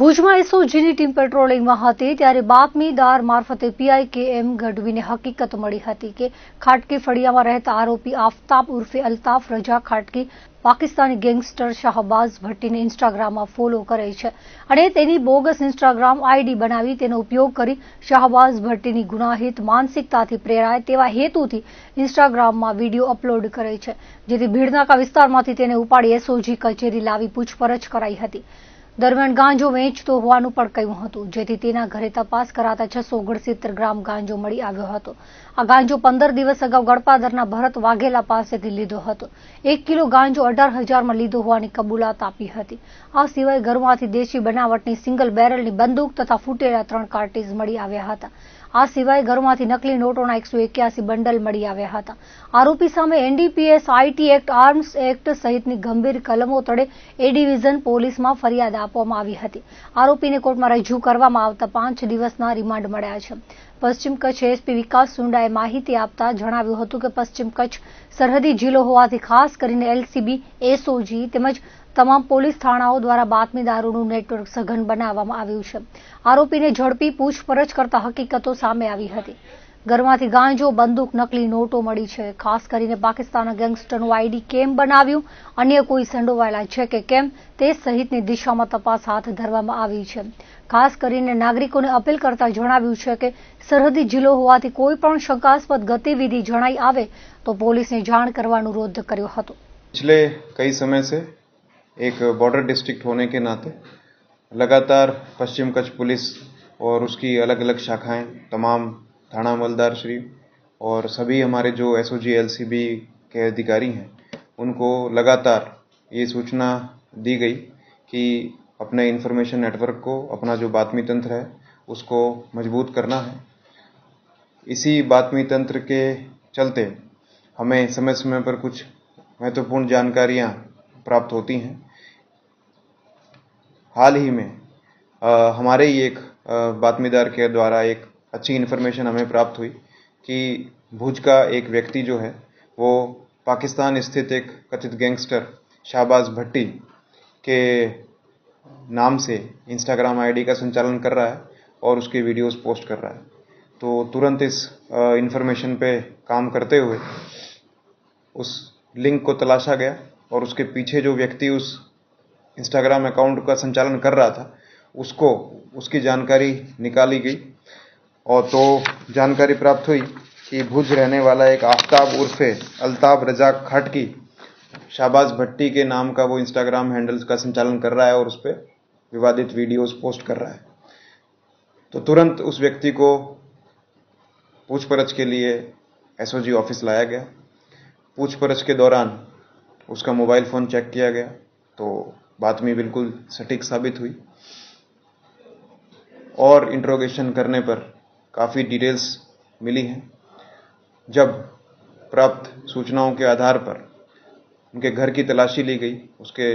ભુજમાં એસઓજીની ટીમ પેટ્રોલિંગમાં હતી ત્યારે બાતમીદાર મારફતે પીઆઈ કે.એમ. ગઢવીને હકીકત મળી હતી કે ખાટકી ફળિયામાં રહેતા આરોપી આફતાબ ઉર્ફે અલ્તાફ રજા ખાટકી પાકિસ્તાની ગેંગસ્ટર શાહબાઝ ભટ્ટીને ઇન્સ્ટાગ્રામમાં ફોલો કરે છે અને તેની બોગસ ઇન્સ્ટાગ્રામ આઈડી બનાવી તેનો ઉપયોગ કરી શાહબાઝ ભટ્ટીની ગુનાહિત માનસિકતાથી પ્રેરાય તેવા હેતુથી ઇન્સ્ટાગ્રામમાં વિડીયો અપલોડ કરે છે, જેથી ભીડનાકા વિસ્તારમાંથી તેને ઉપાડી એસઓજી કચેરી લાવી પૂછપરછ કરાઈ હતી। દરમિયાન ગાંજો વેચતો હોવાનું પણ કહ્યું હતું, જેથી તેના ઘરે તપાસ કરાતા 669 ગ્રામ ગાંજો મળી આવ્યો હતો। આ ગાંજો 15 દિવસ અગાઉ ગળપાદરના ભરત વાઘેલા પાસેથી લીધો હતો। 1 કિલો ગાંજો 18,000માં લીધો હોવાની કબૂલાત આપી હતી। આ સિવાય ઘરમાંથી દેશી બનાવટની સિંગલ બેરલની બંદૂક તથા ફૂટેલા 3 કાર્ટ્રીજ મળી આવ્યા હતા। આ સિવાય ઘરમાંથી નકલી નોટોના 181 બંડલ મળી આવ્યા હતા। આરોપી સામે NDPS, IT act, arms act સહિતની ગંભીર કલમો તળે એ ડિવિઝન પોલીસમાં ફરિયાદ આપવામાં આવી હતી। આરોપીને કોર્ટમાં રજૂ કરવામાં આવતા 5 દિવસના રિમાન્ડ મળ્યા છે। પશ્ચિમ કચ્છ એસપી વિકાસ સુંડાએ માહિતી આપતા જણાવ્યું હતું કે પશ્ચિમ કચ્છ સરહદી જિલ્લો હોવાથી ખાસ કરીને એલસીબી, એસઓજી તેમજ તમામ પોલીસ થાણાઓ દ્વારા બાતમીદારોનું નેટવર્ક સઘન બનાવવામાં આવ્યું છે। આરોપીને ઝડપી પૂછપરછ કરતા હકીકતો સામે આવી હતી। ઘરમાંથી ગાંજો, બંદૂક, નકલી નોટો મળી છે। ખાસ કરીને પાકિસ્તાનના ગેંગસ્ટરનું આઈડી કેમ બનાવ્યું, અન્ય કોઈ સંડોવાયેલા છે કે કેમ તે સહિતની દિશામાં તપાસ હાથ ધરવામાં આવી છે। ખાસ કરીને નાગરિકોને અપીલ કરતા જણાવ્યું છે કે સરહદી જિલ્લો હોવાથી કોઈ પણ શંકાસ્પદ ગતિવિધિ જણાઈ આવે તો પોલીસને જાણ કરવાનો અનુરોધ કર્યો હતો। पिछले कई समय से एक बॉर्डर डिस्ट्रिक्ट होने के नाते लगातार पश्चिम कच्छ पुलिस और उसकी अलग अलग शाखाएं, तमाम थाना हवलदार श्री और सभी हमारे जो एसओजी एलसीबी के अधिकारी हैं, उनको लगातार ये सूचना दी गई कि अपने इंफॉर्मेशन नेटवर्क को, अपना जो बातमी तंत्र है उसको मजबूत करना है। इसी बातमी तंत्र के चलते हमें समय समय पर कुछ महत्वपूर्ण जानकारियां प्राप्त होती हैं। हाल ही में हमारे ही एक बातमीदार के द्वारा एक अच्छी इन्फॉर्मेशन हमें प्राप्त हुई कि भुज का एक व्यक्ति जो है वो पाकिस्तान स्थित एक कथित गैंगस्टर शाहबाज भट्टी के नाम से इंस्टाग्राम आईडी का संचालन कर रहा है और उसके वीडियोस पोस्ट कर रहा है। तो तुरंत इस इन्फॉर्मेशन पे काम करते हुए उस लिंक को तलाशा गया और उसके पीछे जो व्यक्ति उस इंस्टाग्राम अकाउंट का संचालन कर रहा था उसकी जानकारी निकाली गई और तो जानकारी प्राप्त हुई कि भुज रहने वाला एक आफताब उर्फे अल्ताफ रजा खाटकी शाहबाज भट्टी के नाम का वो इंस्टाग्राम हैंडल्स का संचालन कर रहा है और उस पर विवादित वीडियोस पोस्ट कर रहा है। तो तुरंत उस व्यक्ति को पूछपरछ के लिए एसओजी ऑफिस लाया गया। पूछपरछ के दौरान उसका मोबाइल फ़ोन चेक किया गया तो बातमी बिल्कुल सटीक साबित हुई और इंट्रोगेशन करने पर काफ़ी डिटेल्स मिली हैं। जब प्राप्त सूचनाओं के आधार पर उनके घर की तलाशी ली गई, उसके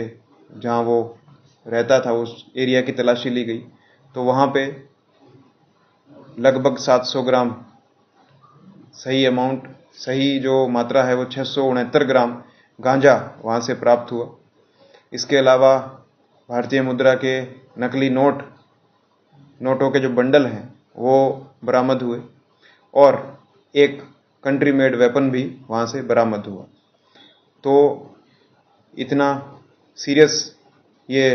जहां वो रहता था उस एरिया की तलाशी ली गई तो वहां पे लगभग 700 ग्राम सही अमाउंट, सही जो मात्रा है वो 669 ग्राम गांजा वहां से प्राप्त हुआ। इसके अलावा भारतीय मुद्रा के नकली नोटों के जो बंडल हैं वो बरामद हुए और एक कंट्री मेड वेपन भी वहां से बरामद हुआ। तो इतना सीरियस ये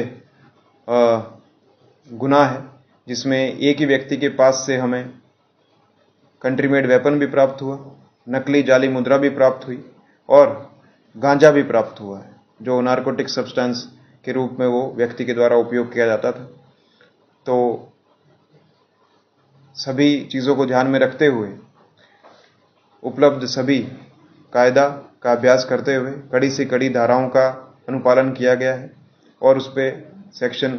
गुनाह है जिसमें एक ही व्यक्ति के पास से हमें कंट्री मेड वेपन भी प्राप्त हुआ, नकली जाली मुद्रा भी प्राप्त हुई और गांजा भी प्राप्त हुआ है जो नारकोटिक सब्सटेंस के रूप में वो व्यक्ति के द्वारा उपयोग किया जाता था। तो सभी चीज़ों को ध्यान में रखते हुए उपलब्ध सभी कायदा का अभ्यास करते हुए कड़ी से कड़ी धाराओं का अनुपालन किया गया है और उस पर सेक्शन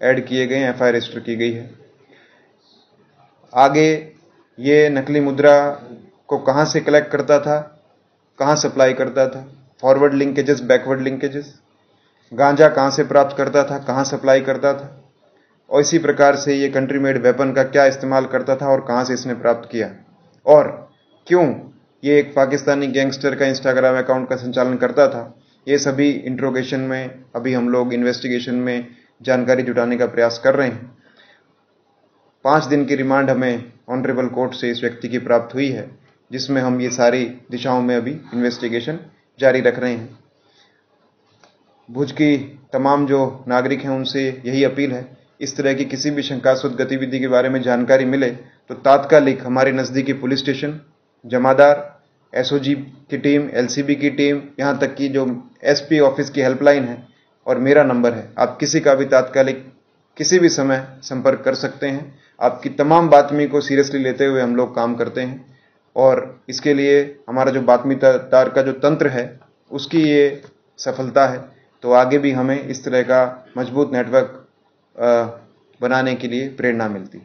ऐड किए गए, एफआईआर रजिस्टर की गई है। आगे ये नकली मुद्रा को कहाँ से कलेक्ट करता था, कहाँ सप्लाई करता था, फॉरवर्ड लिंकेजेस, बैकवर्ड लिंकेजेस, गांजा कहाँ से प्राप्त करता था, कहाँ सप्लाई करता था और इसी प्रकार से ये कंट्री मेड वेपन का क्या इस्तेमाल करता था और कहाँ से इसने प्राप्त किया और क्यों ये एक पाकिस्तानी गैंगस्टर का इंस्टाग्राम अकाउंट का संचालन करता था। ये सभी इंट्रोगेशन में अभी हम लोग इन्वेस्टिगेशन में जानकारी जुटाने का प्रयास कर रहे हैं। 5 दिन की रिमांड हमें ऑनरेबल कोर्ट से इस व्यक्ति की प्राप्त हुई है, जिसमें हम ये सारी दिशाओं में अभी इन्वेस्टिगेशन जारी रख रहे हैं। भुज की तमाम जो नागरिक हैं उनसे यही अपील है, इस तरह की किसी भी शंकास्पद गतिविधि के बारे में जानकारी मिले तो तात्कालिक हमारे नज़दीकी पुलिस स्टेशन, जमादार, एसओजी की टीम, एलसीबी की टीम, यहाँ तक कि जो एसपी ऑफिस की हेल्पलाइन है और मेरा नंबर है, आप किसी का भी तात्कालिक किसी भी समय संपर्क कर सकते हैं। आपकी तमाम बातमी को सीरियसली लेते हुए हम लोग काम करते हैं और इसके लिए हमारा जो बातमीदार का जो तंत्र है उसकी ये सफलता है। तो आगे भी हमें इस तरह का मजबूत नेटवर्क बनाने के लिए प्रेरणा मिलती है।